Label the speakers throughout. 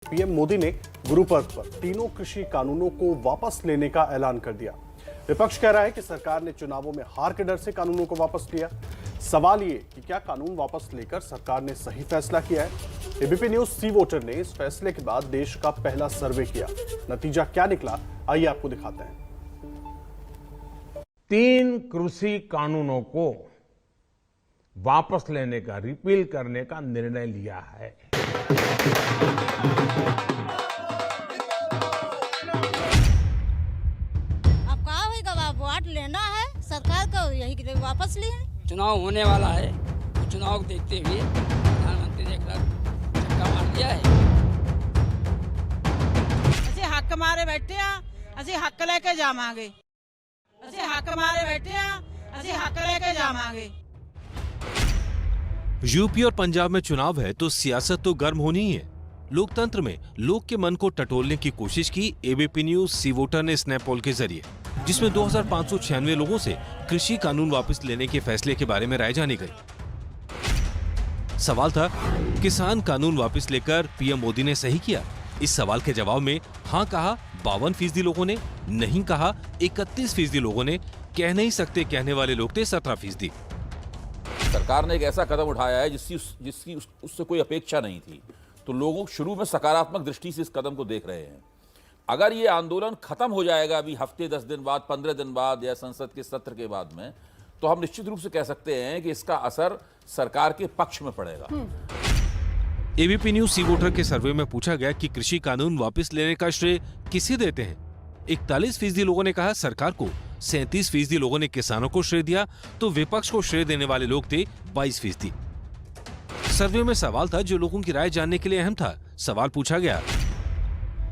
Speaker 1: PM Modi ने गुरु पर्व पर तीनों कृषि कानूनों को वापस लेने का ऐलान कर दिया। विपक्ष कह रहा है कि सरकार ने चुनावों में हार के डर से कानूनों को वापस लिया। सवाल ये कि क्या कानून वापस लेकर सरकार ने सही फैसला किया है। एबीपी न्यूज सी वोटर ने इस फैसले के बाद देश का पहला सर्वे किया। नतीजा क्या निकला, आइए आपको दिखाते हैं।
Speaker 2: 3 कृषि कानूनों को वापस लेने का, रिपील करने का निर्णय लिया है।
Speaker 3: अब कहा होगा, वोट लेना है सरकार को, यही कि वापस लिए।
Speaker 4: चुनाव होने वाला है, तो चुनाव को देखते हुए प्रधानमंत्री ने एक झटका मार दिया है।
Speaker 5: ਅਸੀਂ ਹੱਕ ਮਾਰੇ ਬੈਠੇ ਆ, ਅਸੀਂ ਹੱਕ ਲੈ ਕੇ ਜਾਵਾਂਗੇ। ਅਸੀਂ ਹੱਕ ਮਾਰੇ बैठे ਆ, ਅਸੀਂ हक लेके जावांगे।
Speaker 6: यूपी और पंजाब में चुनाव है तो सियासत तो गर्म होनी ही है। लोकतंत्र में लोग के मन को टटोलने की कोशिश की एबीपी न्यूज सी वोटर ने स्नैप पोल के जरिए, जिसमें 2596 लोगों से कृषि कानून वापस लेने के फैसले के बारे में राय जानी गई। सवाल था, किसान कानून वापस लेकर पीएम मोदी ने सही किया? इस सवाल के जवाब में हाँ कहा 52% लोगों ने, नहीं कहा 31% लोगों ने, कह नहीं सकते कहने वाले लोग थे 17%।
Speaker 7: सरकार ने एक ऐसा कदम उठाया है जिसकी उससे कोई अपेक्षा नहीं थी, तो लोग शुरू में सकारात्मक दृष्टि से इस कदम को देख रहे हैं। अगर ये आंदोलन खत्म हो जाएगा अभी हफ्ते 10 दिन बाद, 15 दिन बाद या संसद के सत्र के बाद में, तो हम निश्चित रूप से कह सकते हैं कि इसका असर सरकार के पक्ष में पड़ेगा।
Speaker 6: एबीपी न्यूज सी वोटर के सर्वे में पूछा गया कि कृषि कानून वापस लेने का श्रेय किसे देते हैं। 41% लोगों ने कहा सरकार को, 37% लोगों ने किसानों को श्रेय दिया, तो विपक्ष को श्रेय देने वाले लोग थे 22%। सर्वे में सवाल था जो लोगों की राय जानने के लिए अहम था। सवाल पूछा गया,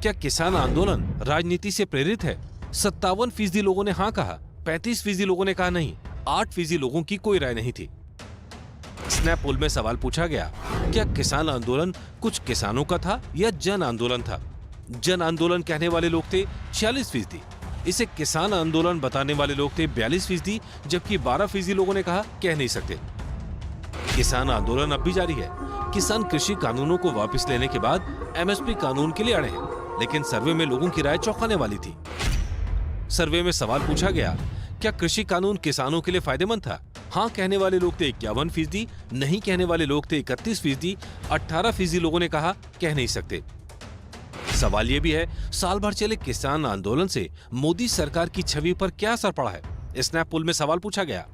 Speaker 6: क्या किसान आंदोलन राजनीति से प्रेरित है? 57% लोगों ने हाँ कहा, 35% लोगों ने कहा नहीं, 8% लोगों की कोई राय नहीं थी। स्नैप पोल में सवाल पूछा गया, क्या किसान आंदोलन कुछ किसानों का था या जन आंदोलन था? जन आंदोलन कहने वाले लोग थे 46%। इसे किसान आंदोलन बताने वाले लोग थे 42%, जबकि 12% लोगों ने कहा कह नहीं सकते। किसान आंदोलन अब भी जारी है। किसान कृषि कानूनों को वापस लेने के बाद एमएसपी कानून के लिए अड़े हैं, लेकिन सर्वे में लोगों की राय चौंकाने वाली थी। सर्वे में सवाल पूछा गया, क्या कृषि कानून किसानों के लिए फायदेमंद था? हाँ कहने वाले लोग थे 51%, नहीं कहने वाले लोग थे 31%, 18% लोगों ने कहा कह नहीं सकते। सवाल यह भी है, साल भर चले किसान आंदोलन से मोदी सरकार की छवि पर क्या असर पड़ा है? स्नैप पोल में सवाल पूछा गया,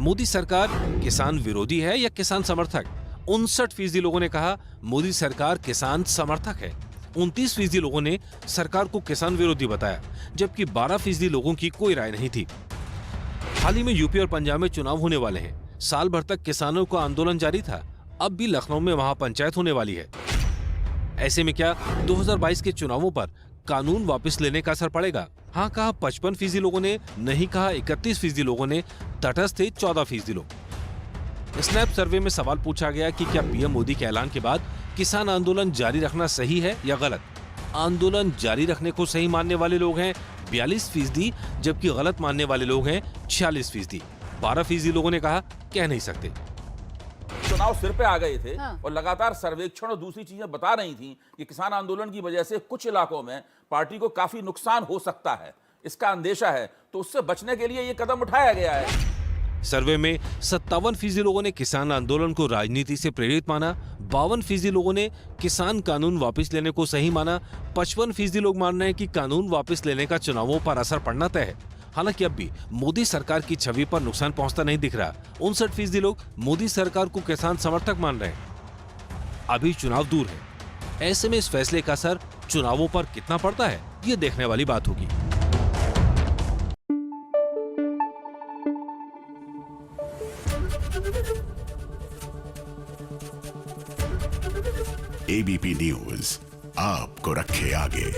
Speaker 6: मोदी सरकार किसान विरोधी है या किसान समर्थक? 59% लोगों ने कहा मोदी सरकार किसान समर्थक है, 29% लोगों ने सरकार को किसान विरोधी बताया, जबकि 12% लोगों की कोई राय नहीं थी। हाल ही में यूपी और पंजाब में चुनाव होने वाले हैं। साल भर तक किसानों का आंदोलन जारी था, अब भी लखनऊ में महापंचायत होने वाली है। ऐसे में क्या 2022 के चुनावों पर कानून वापस लेने का असर पड़ेगा? हाँ कहा 55% लोगों ने, नहीं कहा 31% लोगों ने, तटस्थ थे 14% लोग। स्नैप सर्वे में सवाल पूछा गया कि क्या पीएम मोदी के ऐलान के बाद किसान आंदोलन जारी रखना सही है या गलत? आंदोलन जारी रखने को सही मानने वाले लोग हैं 42%, जबकि गलत मानने वाले लोग हैं 46%। 12% लोगों ने कहा कह नहीं सकते।
Speaker 7: चुनाव सिर पे आ गए थे
Speaker 3: हाँ।
Speaker 7: और लगातार सर्वेक्षण और दूसरी चीजें बता रही थी कि किसान आंदोलन की वजह से कुछ इलाकों में पार्टी को काफी नुकसान हो सकता है, इसका अंदेशा है, तो उससे बचने के लिए ये कदम उठाया गया है।
Speaker 6: सर्वे में 57% लोगों ने किसान आंदोलन को राजनीति से प्रेरित माना, 52% लोगों ने किसान कानून वापस लेने को सही माना, 55% लोग मान रहे हैं कि कानून वापस लेने का चुनावों पर असर पड़ना तय है। हालांकि अब भी मोदी सरकार की छवि पर नुकसान पहुंचता नहीं दिख रहा। 59% लोग मोदी सरकार को किसान समर्थक मान रहे हैं। अभी चुनाव दूर है, ऐसे में इस फैसले का असर चुनावों पर कितना पड़ता है, ये देखने वाली बात होगी।
Speaker 8: एबीपी न्यूज आपको रखे आगे।